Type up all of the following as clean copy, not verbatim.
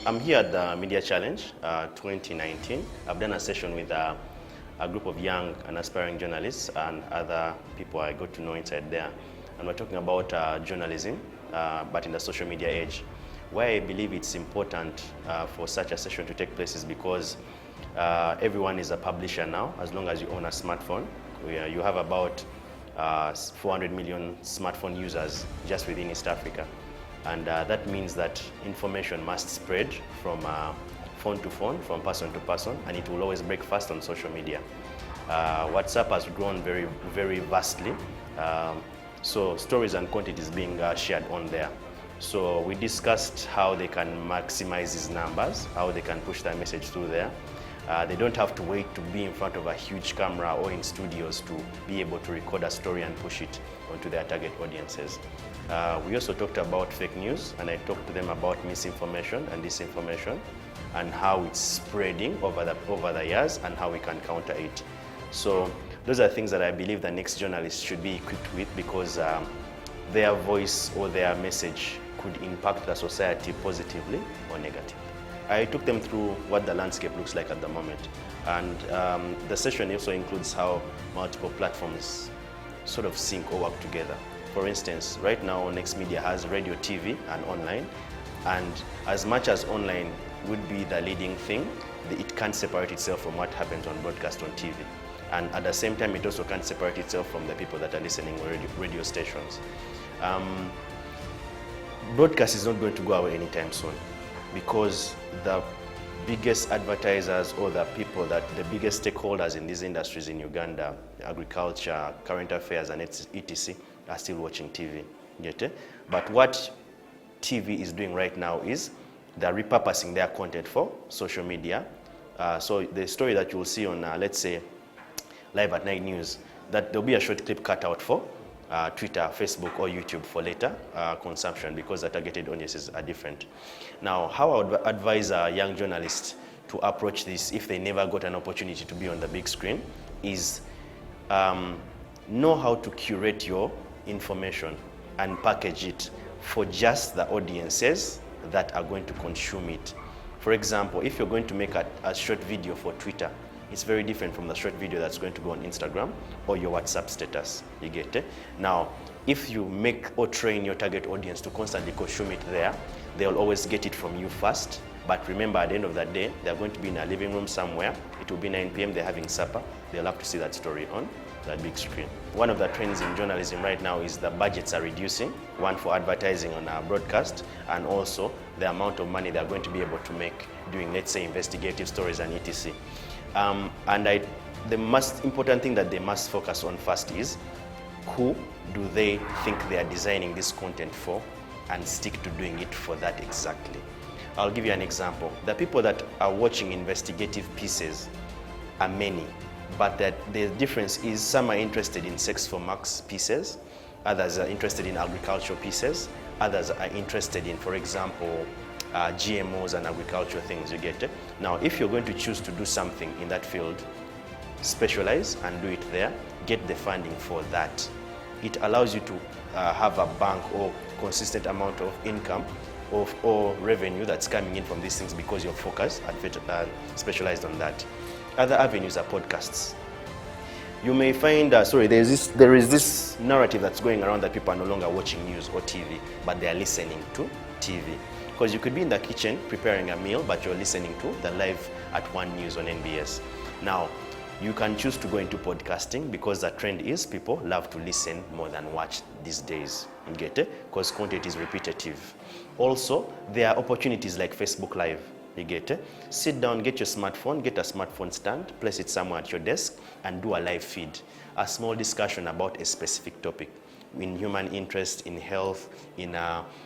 I'm here at the Media Challenge 2019. I've done a session with a group of young and aspiring journalists and other people I got to know inside there. And we're talking about journalism, but in the social media age. Why I believe it's important for such a session to take place is because everyone is a publisher now, as long as you own a smartphone. You have about 400 million smartphone users just within East Africa. And that means that information must spread from phone to phone, from person to person, and it will always break fast on social media. WhatsApp has grown very, very vastly. So stories and content is being shared on there. So we discussed how they can maximize these numbers, how they can push their message through there. They don't have to wait to be in front of a huge camera or in studios to be able to record a story and push it onto their target audiences. We also talked about fake news, and I talked to them about misinformation and disinformation and how it's spreading over the years and how we can counter it. So those are things that I believe the next journalist should be equipped with, because their voice or their message could impact the society positively or negatively. I took them through what the landscape looks like at the moment, and the session also includes how multiple platforms sort of sync or work together. For instance, right now Next Media has radio, TV, and online, and as much as online would be the leading thing, it can't separate itself from what happens on broadcast on TV. And at the same time, it also can't separate itself from the people that are listening on radio stations. Broadcast is not going to go away anytime soon, because the biggest advertisers or the biggest stakeholders in these industries in Uganda, agriculture, current affairs, and etc., are still watching TV. Get it? But what TV is doing right now is they're repurposing their content for social media. So the story that you will see on, let's say, Live at Night News, that there'll be a short clip cut out for Twitter, Facebook, or YouTube for later consumption, because the targeted audiences are different. Now, how I would advise a young journalist to approach this if they never got an opportunity to be on the big screen is know how to curate your information and package it for just the audiences that are going to consume it. For example, if you're going to make a short video for Twitter, it's very different from the short video that's going to go on Instagram or your WhatsApp status. You get it? Now, if you make or train your target audience to constantly consume it there, they'll always get it from you first. But remember, at the end of the day, they're going to be in a living room somewhere. It will be 9 p.m., they're having supper. They'll have to see that story on that big screen. One of the trends in journalism right now is the budgets are reducing, one for advertising on our broadcast, and also the amount of money they're going to be able to make doing, let's say, investigative stories and etc. The most important thing that they must focus on first is who do they think they are designing this content for, and stick to doing it for that exactly. I'll give you an example. The people that are watching investigative pieces are many, but the difference is some are interested in sex for marks pieces, others are interested in agricultural pieces, others are interested in, for example, GMOs and agricultural things. You get it? Now, if you're going to choose to do something in that field, specialize and do it there, get the funding for that. It allows you to have a bank or consistent amount of income or revenue that's coming in from these things, because you're focused and specialized on that. Other avenues are podcasts. You may find, there is this narrative that's going around that people are no longer watching news or TV, but they are listening to TV. Because you could be in the kitchen preparing a meal, but you're listening to the Live at 1 News on NBS. Now, you can choose to go into podcasting, because the trend is people love to listen more than watch these days. You get it? Because content is repetitive. Also, there are opportunities like Facebook Live. You get it? Sit down, get your smartphone, get a smartphone stand, place it somewhere at your desk, and do a live feed. A small discussion about a specific topic in human interest, in health, in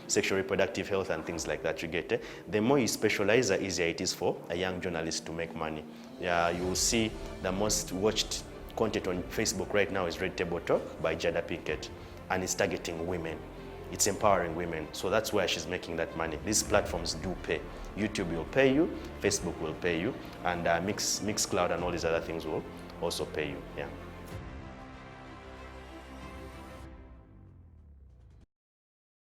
sexual reproductive health, and things like that. You get it? The more you specialize, the easier it is for a young journalist to make money. You will see the most watched content on Facebook right now is Red Table Talk by Jada Pinkett, and it's targeting women. It's empowering women. So that's where she's making that money. These platforms do pay. YouTube will pay you, Facebook will pay you, and Mixcloud and all these other things will also pay you. Yeah.